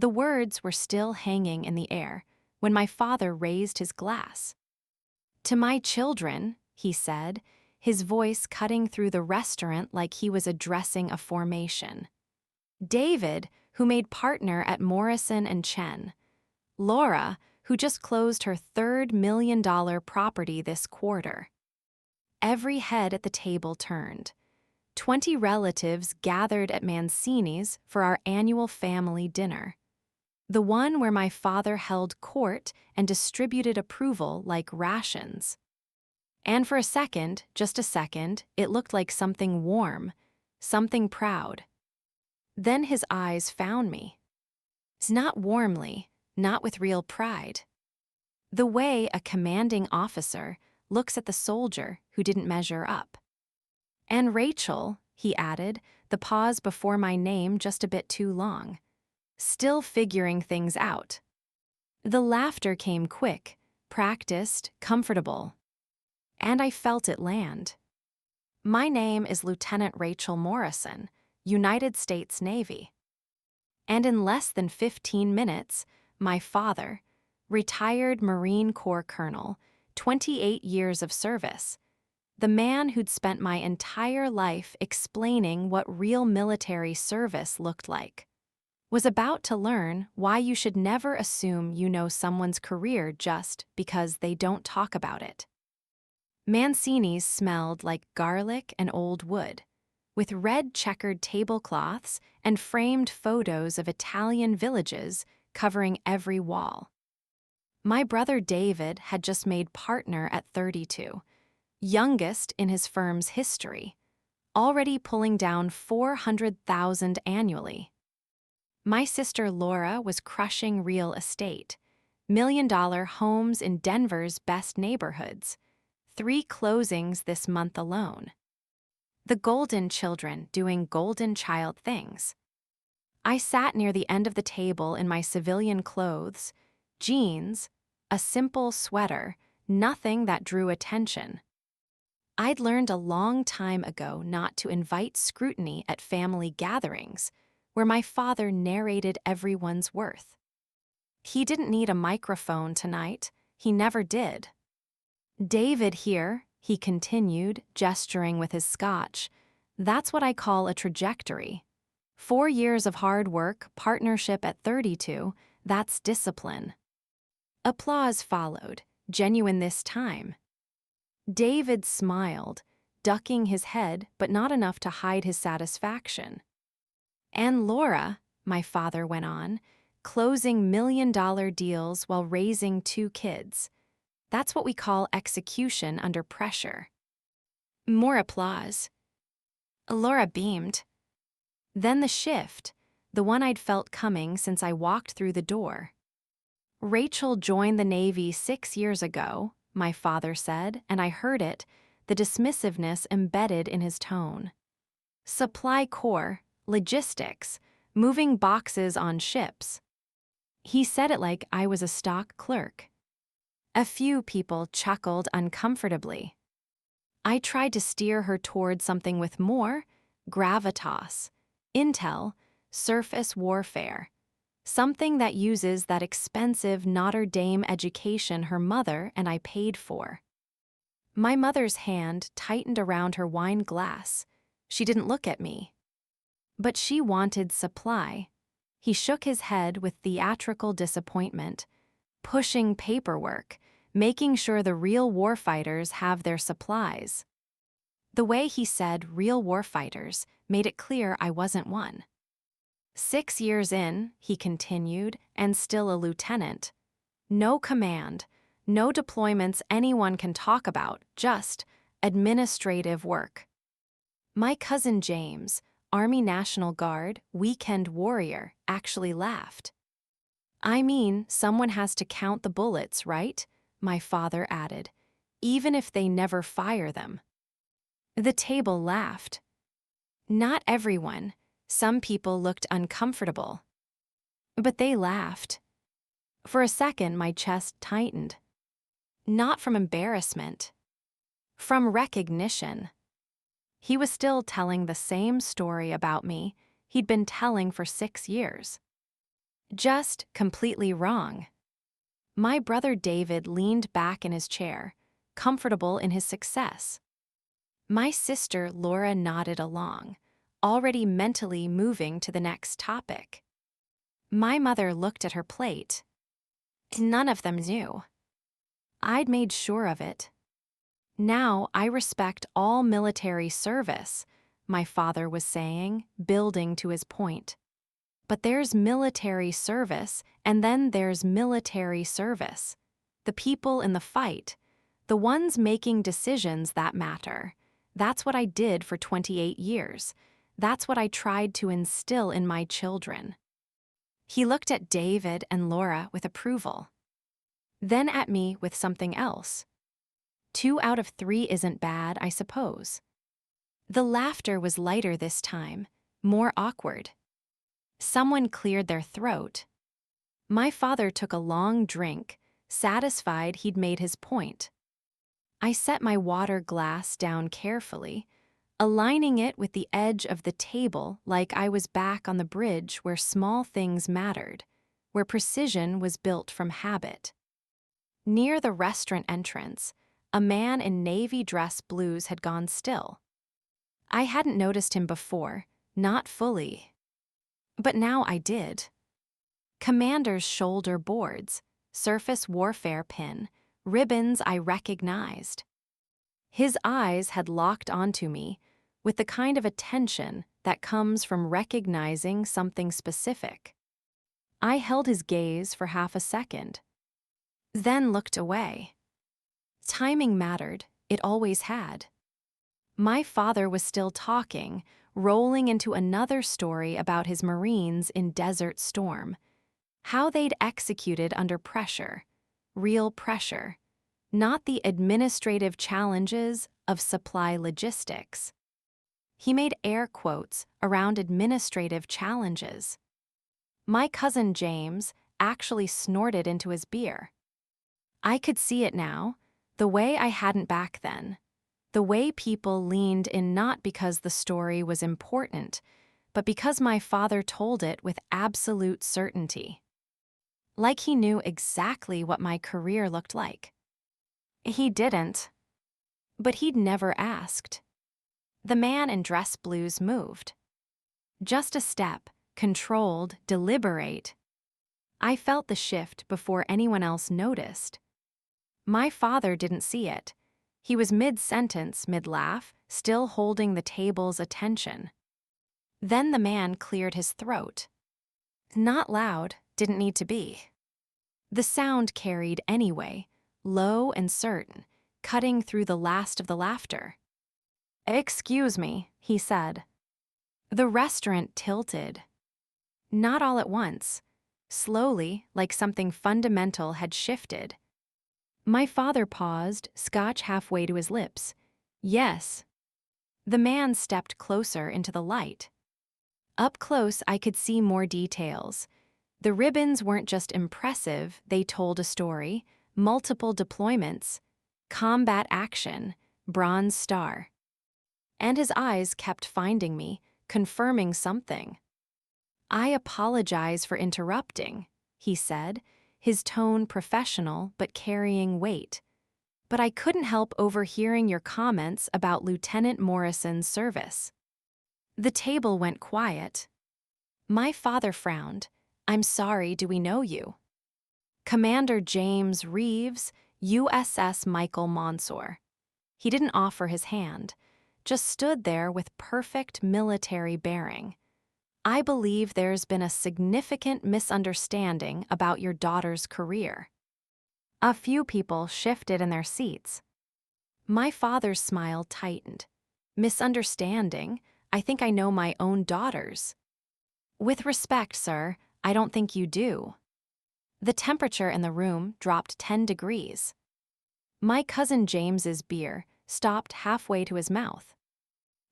The words were still hanging in the air when my father raised his glass. "To my children," he said, his voice cutting through the restaurant like he was addressing a formation. David, who made partner at Morrison and Chen. Laura, who just closed her third $1 million property this quarter. Every head at the table turned. 20 relatives gathered at Mancini's for our annual family dinner. The one where my father held court and distributed approval like rations. And for a second, just a second, it looked like something warm, something proud. Then his eyes found me. Not warmly, not with real pride. The way a commanding officer looks at the soldier who didn't measure up. "And Rachel," he added, the pause before my name just a bit too long. Still figuring things out. The laughter came quick, practiced, comfortable. And I felt it land. "My name is Lieutenant Rachel Morrison, United States Navy." And in less than 15 minutes, my father, retired Marine Corps colonel, 28 years of service, the man who'd spent my entire life explaining what real military service looked like, was about to learn why you should never assume you know someone's career just because they don't talk about it. Mancini's smelled like garlic and old wood, with red checkered tablecloths and framed photos of Italian villages covering every wall. My brother David had just made partner at 32, youngest in his firm's history, already pulling down $400,000 annually. My sister Laura was crushing real estate, $1 million homes in Denver's best neighborhoods, 3 closings this month alone. The golden children doing golden child things. I sat near the end of the table in my civilian clothes, jeans, a simple sweater, nothing that drew attention. I'd learned a long time ago not to invite scrutiny at family gatherings, where my father narrated everyone's worth. He didn't need a microphone tonight, he never did. "David here," he continued, gesturing with his scotch, "that's what I call a trajectory. 4 years of hard work, partnership at 32, that's discipline." Applause followed, genuine this time. David smiled, ducking his head but not enough to hide his satisfaction. "And Laura," my father went on, "closing $1 million deals while raising 2 kids. That's what we call execution under pressure." More applause. Laura beamed. Then the shift, the one I'd felt coming since I walked through the door. "Rachel joined the Navy 6 years ago," my father said, and I heard it, the dismissiveness embedded in his tone. "Supply Corps, logistics, moving boxes on ships." He said it like I was a stock clerk. A few people chuckled uncomfortably. I tried to steer her toward something with more gravitas, intel, surface warfare, something that uses that expensive Notre Dame education her mother and I paid for. My mother's hand tightened around her wine glass. She didn't look at me. But she wanted supply. He shook his head with theatrical disappointment, pushing paperwork, making sure the real warfighters have their supplies. The way he said real warfighters made it clear I wasn't one. 6 years in, he continued, and still a lieutenant. No command, no deployments anyone can talk about, just administrative work. My cousin James, Army National Guard, weekend warrior, actually laughed. "I mean, someone has to count the bullets, right?" my father added, "even if they never fire them." The table laughed. Not everyone. Some people looked uncomfortable. But they laughed. For a second, my chest tightened. Not from embarrassment. From recognition. He was still telling the same story about me he'd been telling for 6 years. Just completely wrong. My brother David leaned back in his chair, comfortable in his success. My sister Laura nodded along, already mentally moving to the next topic. My mother looked at her plate. None of them knew. I'd made sure of it. Now I respect all military service, my father was saying, building to his point. But there's military service, and then there's military service. The people in the fight, the ones making decisions that matter. That's what I did for 28 years. That's what I tried to instill in my children. He looked at David and Laura with approval. Then at me with something else. 2 out of 3 isn't bad, I suppose. The laughter was lighter this time, more awkward. Someone cleared their throat. My father took a long drink, satisfied he'd made his point. I set my water glass down carefully, aligning it with the edge of the table like I was back on the bridge where small things mattered, where precision was built from habit. Near the restaurant entrance, a man in navy dress blues had gone still. I hadn't noticed him before, not fully. But now I did. Commander's shoulder boards, surface warfare pin, ribbons I recognized. His eyes had locked onto me with the kind of attention that comes from recognizing something specific. I held his gaze for half a second, then looked away. Timing mattered, it always had. My father was still talking, rolling into another story about his Marines in Desert Storm, how they'd executed under pressure, real pressure, not the administrative challenges of supply logistics. He made air quotes around administrative challenges. My cousin James actually snorted into his beer. I could see it now, the way I hadn't back then. The way people leaned in not because the story was important, but because my father told it with absolute certainty. Like he knew exactly what my career looked like. He didn't. But he'd never asked. The man in dress blues moved. Just a step, controlled, deliberate. I felt the shift before anyone else noticed. My father didn't see it. He was mid-sentence, mid-laugh, still holding the table's attention. Then the man cleared his throat. Not loud, didn't need to be. The sound carried anyway, low and certain, cutting through the last of the laughter. "Excuse me," he said. The restaurant tilted. Not all at once. Slowly, like something fundamental had shifted. My father paused, scotch halfway to his lips. Yes. The man stepped closer into the light. Up close, I could see more details. The ribbons weren't just impressive, they told a story. Multiple deployments, combat action, Bronze Star. And his eyes kept finding me, confirming something. "I apologize for interrupting," he said, his tone professional but carrying weight. "But I couldn't help overhearing your comments about Lieutenant Morrison's service." The table went quiet. My father frowned. "I'm sorry, do we know you?" "Commander James Reeves, USS Michael Monsor." He didn't offer his hand, just stood there with perfect military bearing. "I believe there's been a significant misunderstanding about your daughter's career." A few people shifted in their seats. My father's smile tightened. "Misunderstanding? I think I know my own daughters." "With respect, sir, I don't think you do." The temperature in the room dropped 10 degrees. My cousin James's beer stopped halfway to his mouth.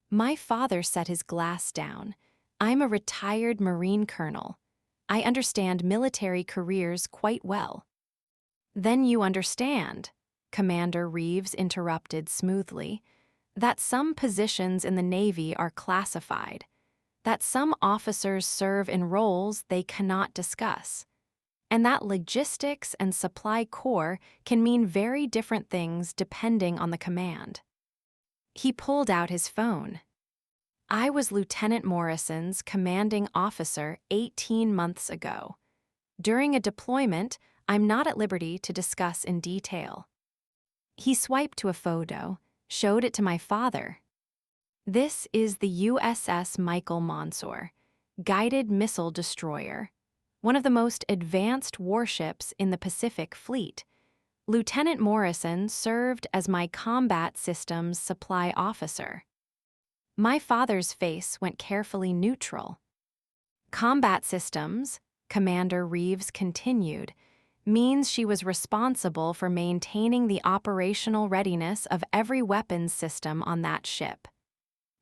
My father set his glass down. "I'm a retired Marine colonel. I understand military careers quite well." "Then you understand," Commander Reeves interrupted smoothly, "that some positions in the Navy are classified. that some officers serve in roles they cannot discuss, and that logistics and supply corps can mean very different things depending on the command. He pulled out his phone. I was Lieutenant Morrison's commanding officer 18 months ago. During a deployment, I'm not at liberty to discuss in detail. He swiped to a photo, showed it to my father. This is the USS Michael Monsor, guided missile destroyer, one of the most advanced warships in the Pacific Fleet. Lieutenant Morrison served as my combat systems supply officer. My father's face went carefully neutral. Combat systems, Commander Reeves continued, means she was responsible for maintaining the operational readiness of every weapons system on that ship.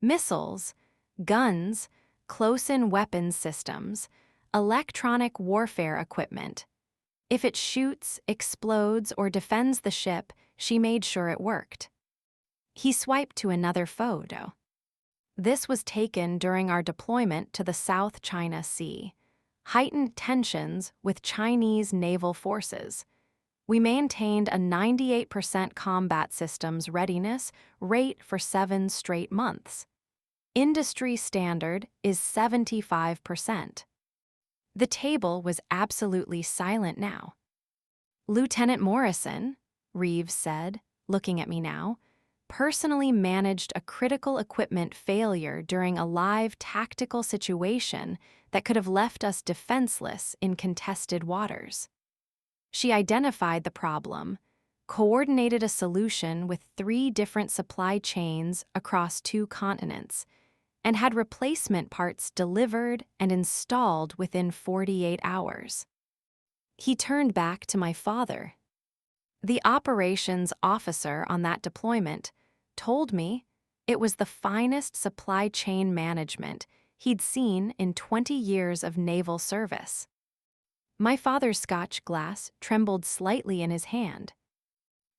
Missiles, guns, close-in weapons systems, electronic warfare equipment. If it shoots, explodes, or defends the ship, she made sure it worked. He swiped to another photo. This was taken during our deployment to the South China Sea. Heightened tensions with Chinese naval forces. We maintained a 98% combat systems readiness rate for 7 straight months. Industry standard is 75%. The table was absolutely silent now. Lieutenant Morrison, Reeves said, looking at me now, personally managed a critical equipment failure during a live tactical situation that could have left us defenseless in contested waters. She identified the problem, coordinated a solution with 3 different supply chains across 2 continents, and had replacement parts delivered and installed within 48 hours. He turned back to my father. The operations officer on that deployment told me it was the finest supply chain management he'd seen in 20 years of naval service. My father's Scotch glass trembled slightly in his hand.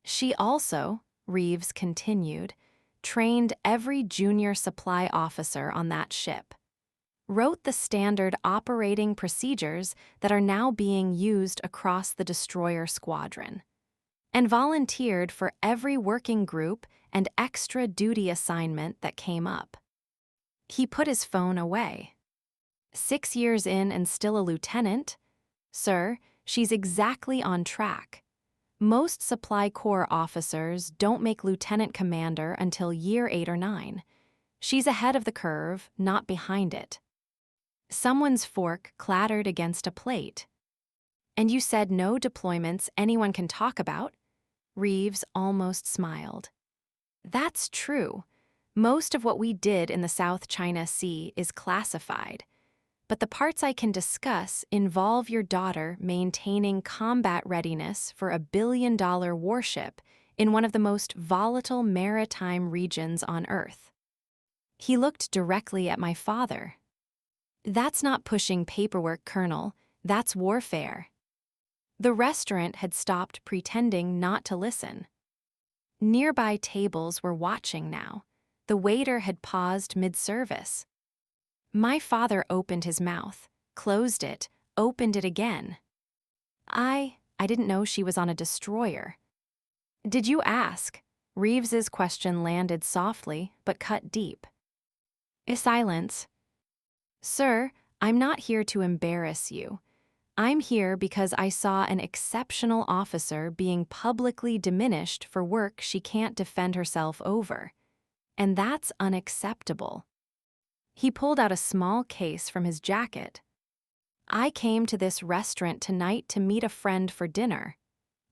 She also, Reeves continued, trained every junior supply officer on that ship, wrote the standard operating procedures that are now being used across the destroyer squadron, and volunteered for every working group and extra duty assignment that came up. He put his phone away. 6 years in and still a lieutenant? Sir, she's exactly on track. Most supply corps officers don't make lieutenant commander until year 8 or 9. She's ahead of the curve, not behind it. Someone's fork clattered against a plate. And you said no deployments anyone can talk about? Reeves almost smiled. That's true. Most of what we did in the South China Sea is classified. But the parts I can discuss involve your daughter maintaining combat readiness for a billion-dollar warship in one of the most volatile maritime regions on Earth. He looked directly at my father. That's not pushing paperwork, Colonel. That's warfare. The restaurant had stopped pretending not to listen. Nearby tables were watching now. The waiter had paused mid-service. My father opened his mouth, closed it, opened it again. I didn't know she was on a destroyer. Did you ask? Reeves's question landed softly, but cut deep. A silence. Sir, I'm not here to embarrass you. I'm here because I saw an exceptional officer being publicly diminished for work she can't defend herself over. And that's unacceptable. He pulled out a small case from his jacket. I came to this restaurant tonight to meet a friend for dinner.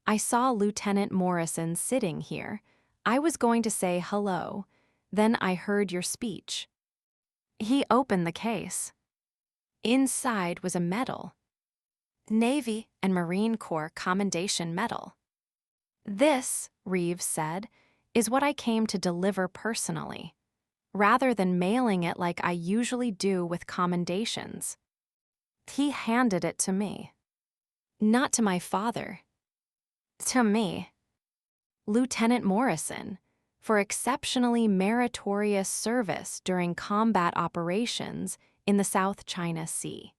I saw Lieutenant Morrison sitting here. I was going to say hello. Then I heard your speech. He opened the case. Inside was a medal. Navy and Marine Corps Commendation Medal. This, Reeves said, is what I came to deliver personally, rather than mailing it like I usually do with commendations. He handed it to me. Not to my father. To me. Lieutenant Morrison, for exceptionally meritorious service during combat operations in the South China Sea.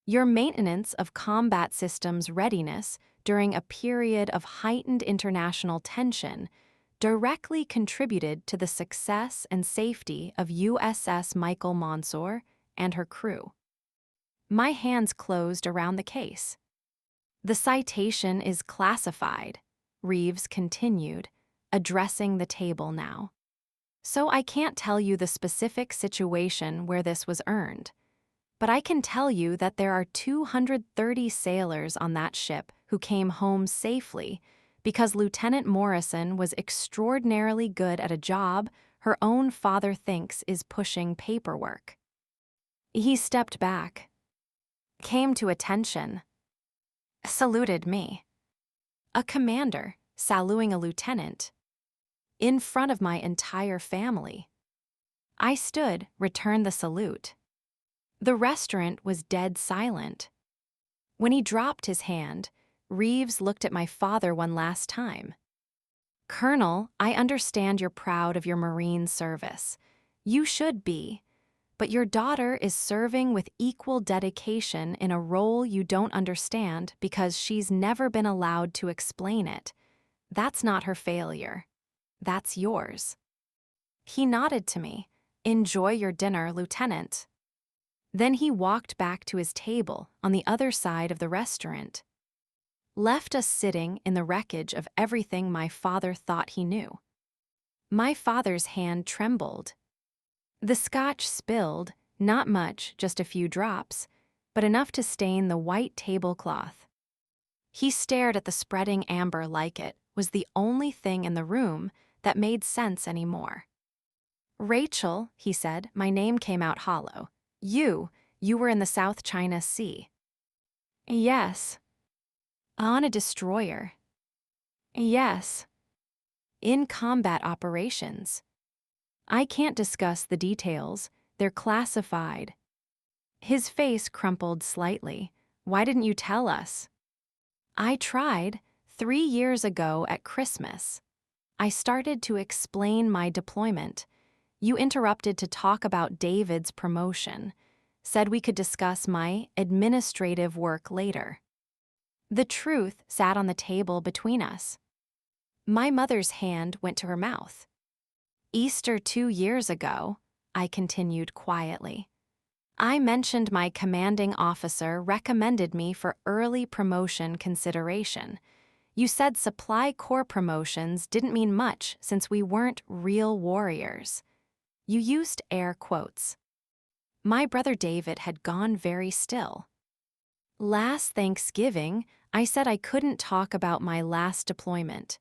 Your maintenance of combat systems readiness during a period of heightened international tension directly contributed to the success and safety of USS Michael Monsor and her crew. My hands closed around the case. The citation is classified, Reeves continued, addressing the table now. So I can't tell you the specific situation where this was earned. But I can tell you that there are 230 sailors on that ship who came home safely because Lieutenant Morrison was extraordinarily good at a job her own father thinks is pushing paperwork. He stepped back, came to attention, saluted me. A commander saluting a lieutenant in front of my entire family. I stood, returned the salute. The restaurant was dead silent. When he dropped his hand, Reeves looked at my father one last time. Colonel, I understand you're proud of your Marine service. You should be. But your daughter is serving with equal dedication in a role you don't understand because she's never been allowed to explain it. That's not her failure. That's yours. He nodded to me. Enjoy your dinner, Lieutenant. Then he walked back to his table on the other side of the restaurant. Left us sitting in the wreckage of everything my father thought he knew. My father's hand trembled. The scotch spilled, not much, just a few drops, but enough to stain the white tablecloth. He stared at the spreading amber like it was the only thing in the room that made sense anymore. Rachel, he said, my name came out hollow. You were in the South China Sea. Yes. On a destroyer. Yes. In combat operations. I can't discuss the details, they're classified. His face crumpled slightly. Why didn't you tell us? I tried, 3 years ago at Christmas. I started to explain my deployment. You interrupted to talk about David's promotion, said we could discuss my administrative work later. The truth sat on the table between us. My mother's hand went to her mouth. Easter 2 years ago, I continued quietly. I mentioned my commanding officer recommended me for early promotion consideration. You said supply corps promotions didn't mean much since we weren't real warriors. You used air quotes. My brother David had gone very still. Last Thanksgiving, I said I couldn't talk about my last deployment.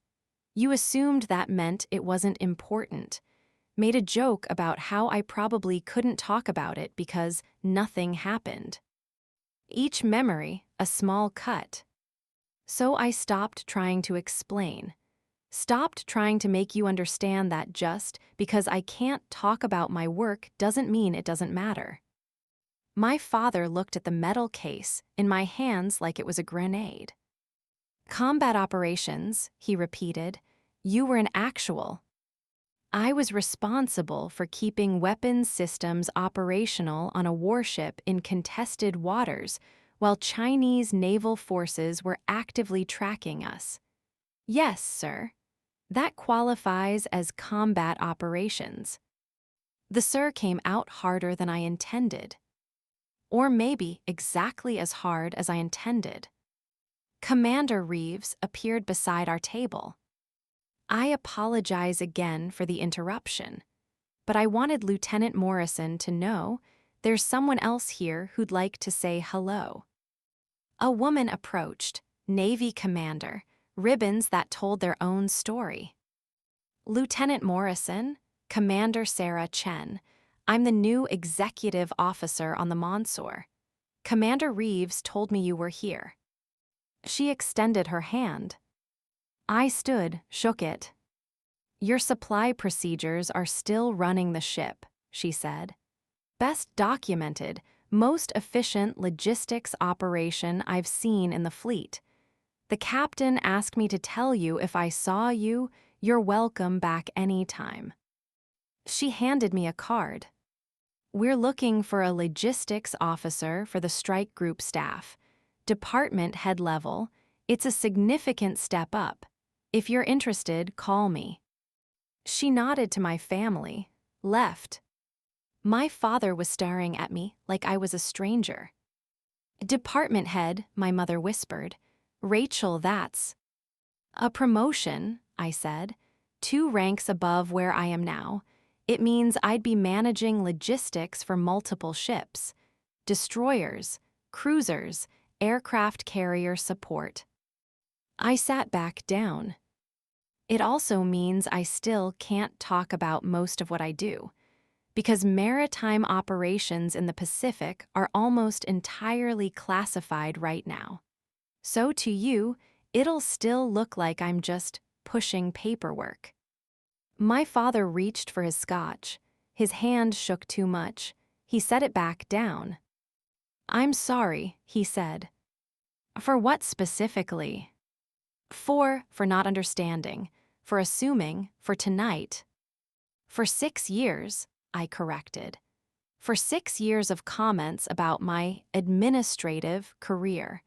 You assumed that meant it wasn't important. Made a joke about how I probably couldn't talk about it because nothing happened. Each memory, a small cut. So I stopped trying to explain. Stopped trying to make you understand that just because I can't talk about my work doesn't mean it doesn't matter. My father looked at the metal case in my hands like it was a grenade. Combat operations, he repeated. You were an actual. I was responsible for keeping weapons systems operational on a warship in contested waters while Chinese naval forces were actively tracking us. Yes, sir. That qualifies as combat operations. The sir came out harder than I intended. Or maybe exactly as hard as I intended. Commander Reeves appeared beside our table. I apologize again for the interruption, but I wanted Lieutenant Morrison to know there's someone else here who'd like to say hello. A woman approached, Navy commander, ribbons that told their own story. Lieutenant Morrison, Commander Sarah Chen, I'm the new executive officer on the Monsor. Commander Reeves told me you were here. She extended her hand. I stood, shook it. Your supply procedures are still running the ship, she said. Best documented, most efficient logistics operation I've seen in the fleet. The captain asked me to tell you if I saw you, you're welcome back anytime. She handed me a card. We're looking for a logistics officer for the strike group staff. Department head level. It's a significant step up. If you're interested, call me." She nodded to my family, left. My father was staring at me like I was a stranger. "Department head," my mother whispered. "Rachel, that's—" "A promotion," I said. "2 ranks above where I am now. It means I'd be managing logistics for multiple ships. Destroyers, cruisers, aircraft carrier support." I sat back down. It also means I still can't talk about most of what I do, because maritime operations in the Pacific are almost entirely classified right now. So to you, it'll still look like I'm just pushing paperwork. My father reached for his scotch. His hand shook too much. He set it back down. "I'm sorry," he said. "For what specifically?" For not understanding, for assuming, for tonight." "For 6 years," I corrected. "For 6 years of comments about my administrative career.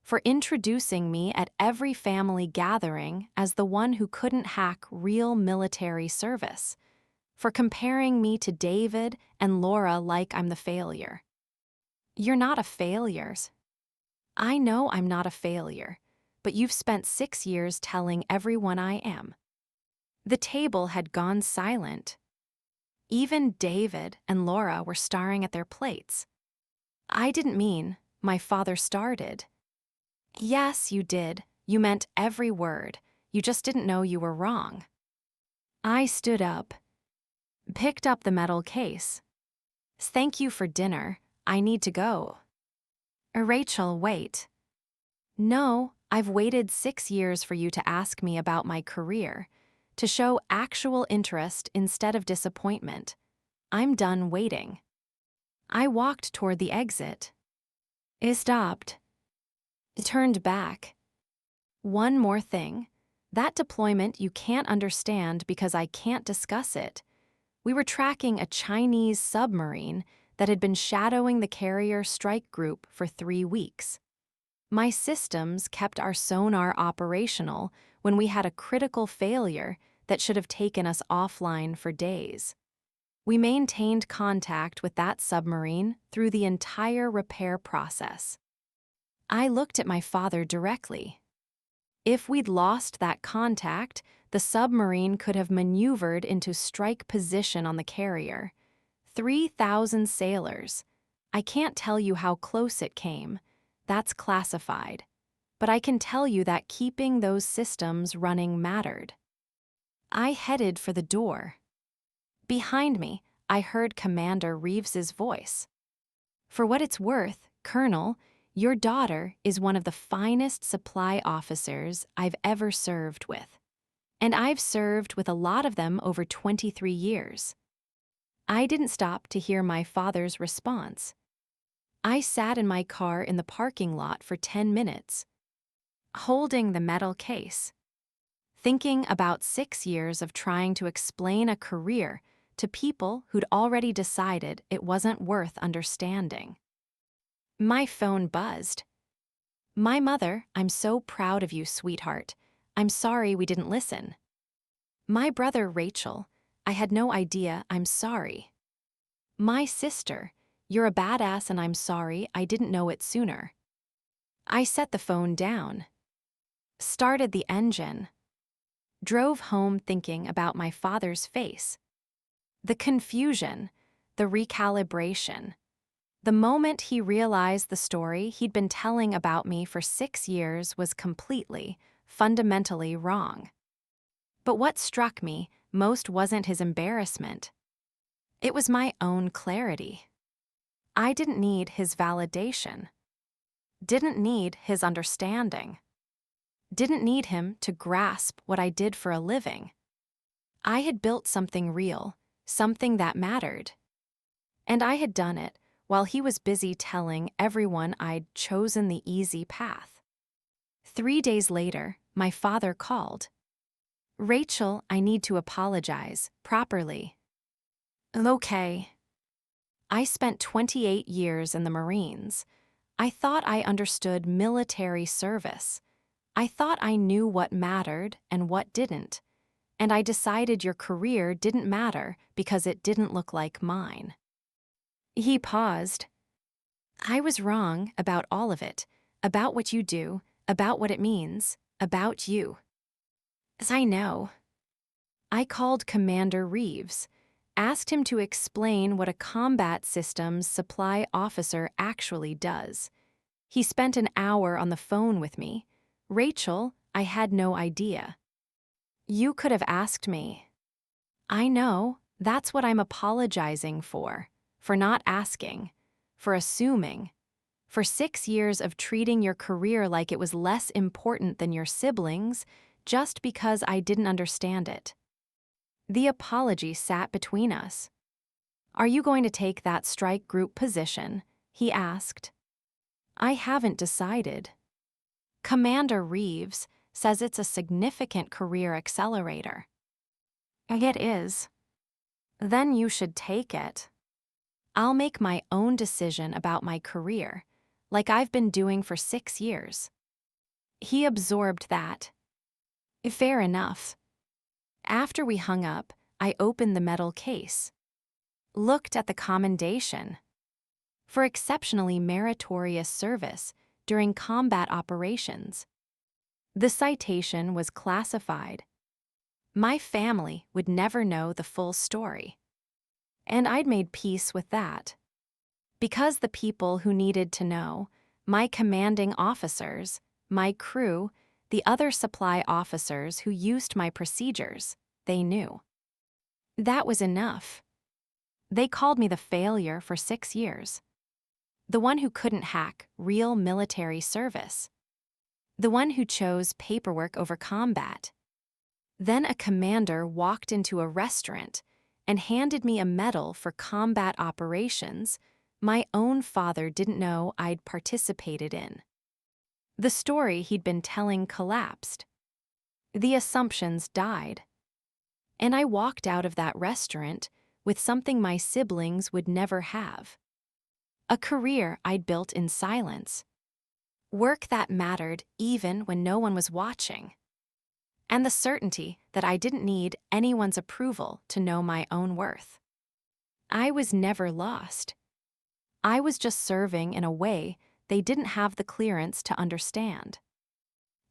For introducing me at every family gathering as the one who couldn't hack real military service. For comparing me to David and Laura like I'm the failure." "You're not a failure." "I know I'm not a failure, but you've spent 6 years telling everyone I am." The table had gone silent. Even David and Laura were staring at their plates. "I didn't mean," my father started. "Yes, you did. You meant every word. You just didn't know you were wrong." I stood up, picked up the metal case. "Thank you for dinner. I need to go." "Rachel, wait." "No, I've waited 6 years for you to ask me about my career, to show actual interest instead of disappointment. I'm done waiting." I walked toward the exit. It stopped. Turned back. "One more thing. That deployment you can't understand because I can't discuss it. We were tracking a Chinese submarine that had been shadowing the carrier strike group for 3 weeks. My systems kept our sonar operational when we had a critical failure that should have taken us offline for days. We maintained contact with that submarine through the entire repair process." I looked at my father directly. If we'd lost that contact, the submarine could have maneuvered into strike position on the carrier. 3,000 sailors. I can't tell you how close it came. That's classified. But I can tell you that keeping those systems running mattered. I headed for the door. Behind me, I heard Commander Reeves's voice. "For what it's worth, Colonel, your daughter is one of the finest supply officers I've ever served with. And I've served with a lot of them over 23 years. I didn't stop to hear my father's response. I sat in my car in the parking lot for 10 minutes, holding the metal case, thinking about 6 years of trying to explain a career to people who'd already decided it wasn't worth understanding. My phone buzzed. "My mother, I'm so proud of you, sweetheart. I'm sorry we didn't listen." "My brother, Rachel, I had no idea, I'm sorry." "My sister, you're a badass and I'm sorry I didn't know it sooner." I set the phone down, started the engine, drove home thinking about my father's face. The confusion, the recalibration. The moment he realized the story he'd been telling about me for 6 years was completely, fundamentally wrong. But what struck me most wasn't his embarrassment. It was my own clarity. I didn't need his validation. Didn't need his understanding. Didn't need him to grasp what I did for a living. I had built something real, something that mattered. And I had done it while he was busy telling everyone I'd chosen the easy path. 3 days later, my father called. "Rachel, I need to apologize, properly." "Okay." I spent 28 years in the Marines. I thought I understood military service. I thought I knew what mattered and what didn't. And I decided your career didn't matter because it didn't look like mine." He paused. "I was wrong about all of it, about what you do, about what it means, about you." "As I know." I called Commander Reeves, asked him to explain what a combat systems supply officer actually does. He spent an hour on the phone with me. "Rachel, I had no idea." "You could have asked me." "I know, that's what I'm apologizing for not asking, for assuming, for 6 years of treating your career like it was less important than your siblings just because I didn't understand it." The apology sat between us. "Are you going to take that strike group position?" he asked. "I haven't decided. Commander Reeves says it's a significant career accelerator." "It is." "Then you should take it. I'll make my own decision about my career, like I've been doing for 6 years." He absorbed that. "Fair enough." After we hung up, I opened the metal case, looked at the commendation. "For exceptionally meritorious service during combat operations." The citation was classified. My family would never know the full story. And I'd made peace with that. Because the people who needed to know, my commanding officers, my crew, the other supply officers who used my procedures, they knew. That was enough. They called me the failure for 6 years. The one who couldn't hack real military service. The one who chose paperwork over combat. Then a commander walked into a restaurant and handed me a medal for combat operations my own father didn't know I'd participated in. The story he'd been telling collapsed. The assumptions died. And I walked out of that restaurant with something my siblings would never have. A career I'd built in silence. Work that mattered even when no one was watching. And the certainty that I didn't need anyone's approval to know my own worth. I was never lost. I was just serving in a way they didn't have the clearance to understand.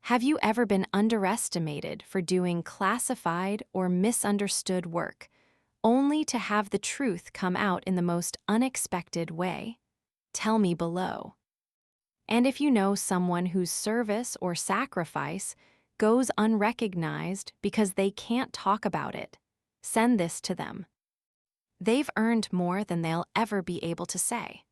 Have you ever been underestimated for doing classified or misunderstood work, only to have the truth come out in the most unexpected way? Tell me below. And if you know someone whose service or sacrifice goes unrecognized because they can't talk about it, send this to them. They've earned more than they'll ever be able to say.